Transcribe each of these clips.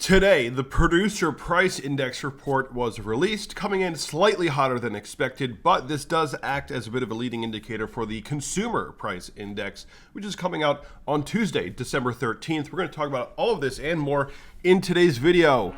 Today, the producer price index report was released, coming in slightly hotter than expected, but this does act as a bit of a leading indicator for the consumer price index, which is coming out on Tuesday, December 13th. We're going to talk about all of this and more in today's video.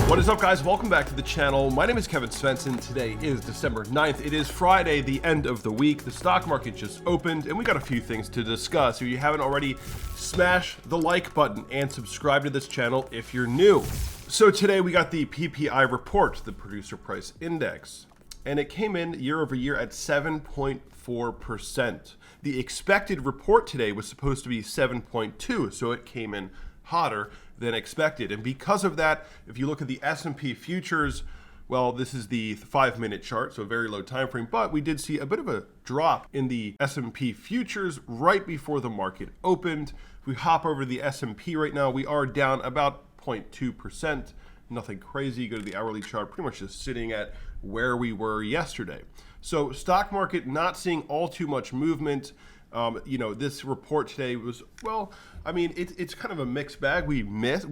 What is up, guys? Welcome back to the channel. My name is Kevin Svenson. Today is December 9th. It is Friday, the end of the week. The stock market just opened, and we got a few things to discuss. If you haven't already, smash the like button and subscribe to this channel if you're new. So today we got the PPI report, the producer price index, and it came in year over year at 7.4%. The expected report today was supposed to be 7.2, so it came in hotter than expected. And because of that, if you look at the S&P futures, well, this is the 5-minute chart, so a very low time frame, but we did see a bit of a drop in the S&P futures right before the market opened. If we hop over the S&P right now, we are down about 0.2%. Nothing crazy. Go to the hourly chart, pretty much just sitting at where we were yesterday. So stock market not seeing all too much movement. This report today was, well, I mean, it's kind of a mixed bag. We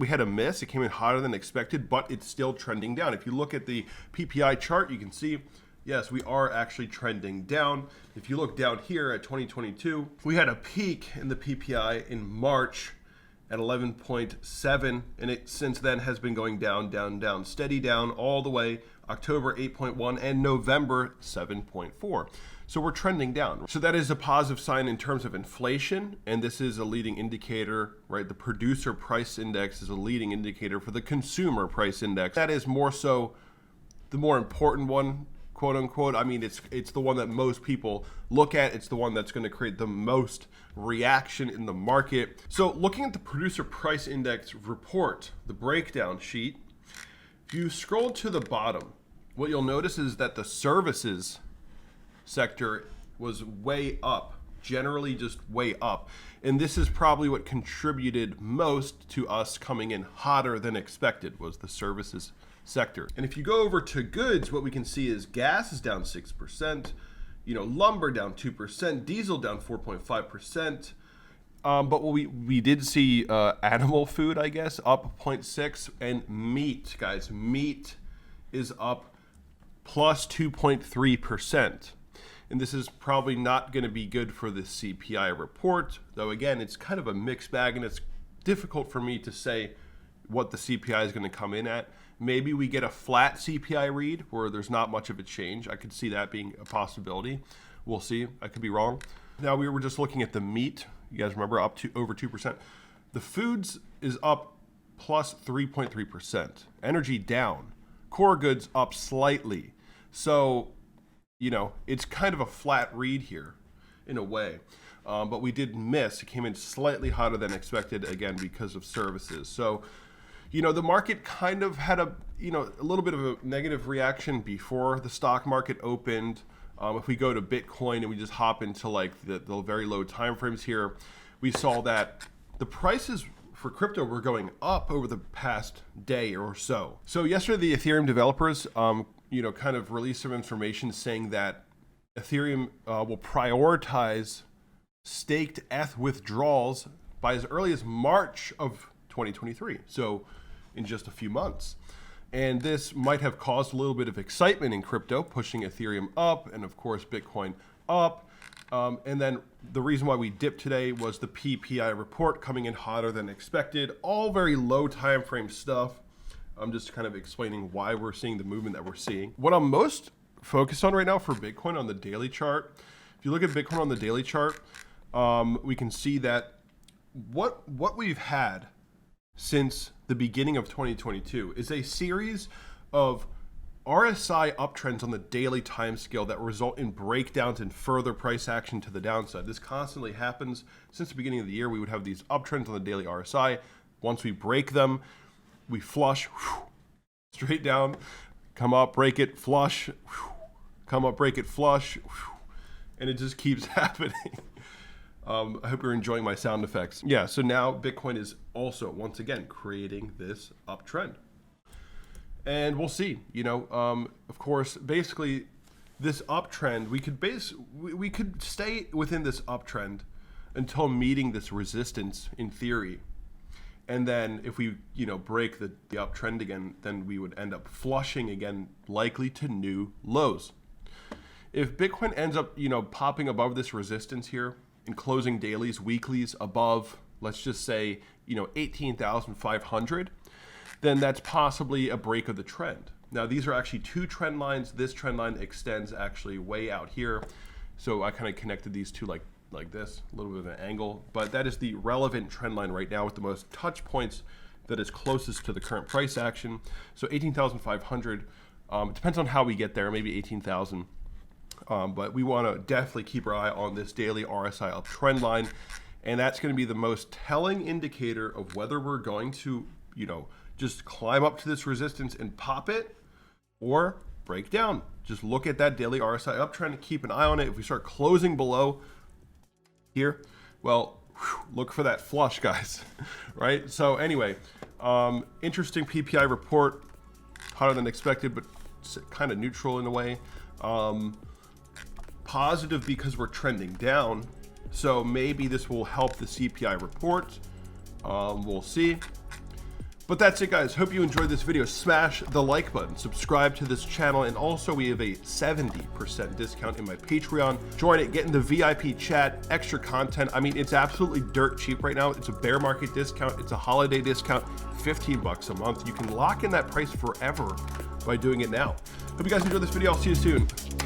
had a miss. It came in hotter than expected, but it's still trending down. If you look at the PPI chart, you can see, yes, we are actually trending down. If you look down here at 2022, we had a peak in the PPI in March at 11.7, and it since then has been going down, steady down all the way. October 8.1 and November 7.4. So we're trending down. So that is a positive sign in terms of inflation, and this is a leading indicator, right? The producer price index is a leading indicator for the consumer price index. That is more so the more important one, quote unquote. I mean, it's the one that most people look at. It's the one that's going to create the most reaction in the market. So looking at the producer price index report, the breakdown sheet, if you scroll to the bottom, what you'll notice is that the services sector was way up, generally just way up. And this is probably what contributed most to us coming in hotter than expected, was the services sector. And if you go over to goods, what we can see is gas is down 6%, lumber down 2%, diesel down 4.5%. But what we did see animal food, I guess, up 0.6, and meat, guys, meat is up plus 2.3%. And this is probably not going to be good for the CPI report, though again, it's kind of a mixed bag, and it's difficult for me to say what the CPI is going to come in at. Maybe we get a flat CPI read where there's not much of a change. I could see that being a possibility. We'll see. I could be wrong. Now we were just looking at the meat. You guys remember, up to over 2%. The foods is up plus 3.3%. Energy down. Core goods up slightly. So, it's kind of a flat read here in a way. But we did miss. It came in slightly hotter than expected, again, because of services. So, the market kind of had a little bit of a negative reaction before the stock market opened. If we go to Bitcoin and we just hop into like the very low time frames here, we saw that the prices for crypto were going up over the past day or so. So yesterday, the Ethereum developers, kind of released some information saying that Ethereum will prioritize staked ETH withdrawals by as early as March of 2023. So in just a few months. And this might have caused a little bit of excitement in crypto, pushing Ethereum up and, of course, Bitcoin up. And then the reason why we dipped today was the PPI report coming in hotter than expected. All very low time frame stuff. I'm just kind of explaining why we're seeing the movement that we're seeing. What I'm most focused on right now for Bitcoin on the daily chart, if you look at Bitcoin on the daily chart, we can see that what we've had since the beginning of 2022 is a series of RSI uptrends on the daily time scale that result in breakdowns and further price action to the downside. This constantly happens. Since the beginning of the year, we would have these uptrends on the daily RSI. Once we break them, we flush, straight down, come up, break it, flush, come up, break it, flush, and it just keeps happening. I hope you're enjoying my sound effects. Yeah, so now Bitcoin is also, once again, creating this uptrend. And we'll see, of course, basically this uptrend, we could stay within this uptrend until meeting this resistance in theory. And then if we, break the uptrend again, then we would end up flushing again, likely to new lows. If Bitcoin ends up, popping above this resistance here and closing dailies, weeklies above, let's just say, 18,500, then that's possibly a break of the trend. Now, these are actually two trend lines. This trend line extends actually way out here. So I kind of connected these two like this, a little bit of an angle, but that is the relevant trend line right now with the most touch points that is closest to the current price action. So 18,500, it depends on how we get there, maybe 18,000. But we want to definitely keep our eye on this daily RSI uptrend line. And that's going to be the most telling indicator of whether we're going to, just climb up to this resistance and pop it or break down. Just look at that daily RSI uptrend, keep an eye on it. If we start closing below here, well, look for that flush, guys, right? So anyway, interesting PPI report, hotter than expected, but kind of neutral in a way. Positive because we're trending down. So maybe this will help the CPI report. We'll see. But that's it, guys. Hope you enjoyed this video. Smash the like button, subscribe to this channel, and also we have a 70% discount in my Patreon. Join it, get in the VIP chat, extra content. I mean, it's absolutely dirt cheap right now. It's a bear market discount. It's a holiday discount, $15 a month. You can lock in that price forever by doing it now. Hope you guys enjoyed this video. I'll see you soon.